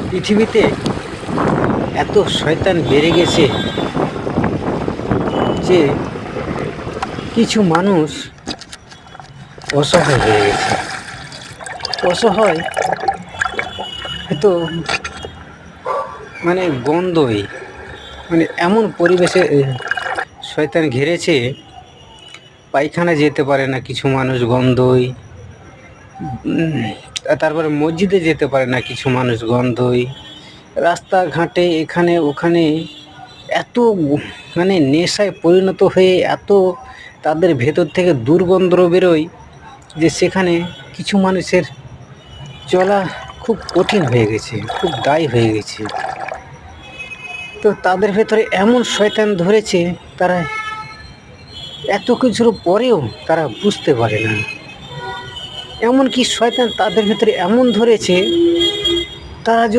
পৃথিবীতে এত শয়তান বেড়ে গেছে যে কিছু মানুষ অসহায় হয়ে গেছে। অসহায় তো গন্ধই, এমন পরিবেশে শয়তান ঘিরেছে, পায়খানা যেতে পারে না কিছু মানুষ গন্ধই, তারপরে মসজিদে যেতে পারে না কিছু মানুষ গন্ধই, রাস্তাঘাটে এখানে ওখানে এত নেশায় পরিণত হয়ে এত তাদের ভেতর থেকে দুর্গন্ধ বেরোয় যে সেখানে কিছু মানুষের চলা খুব কঠিন হয়ে গেছে, খুব দায়ী হয়ে গেছে। তো তাদের ভেতরে এমন শয়তান ধরেছে, তারা এত কিছুর পরেও তারা বুঝতে পারে না। এমনকি শয়তান তাদের ভেতরে এমন ধরেছে, তারা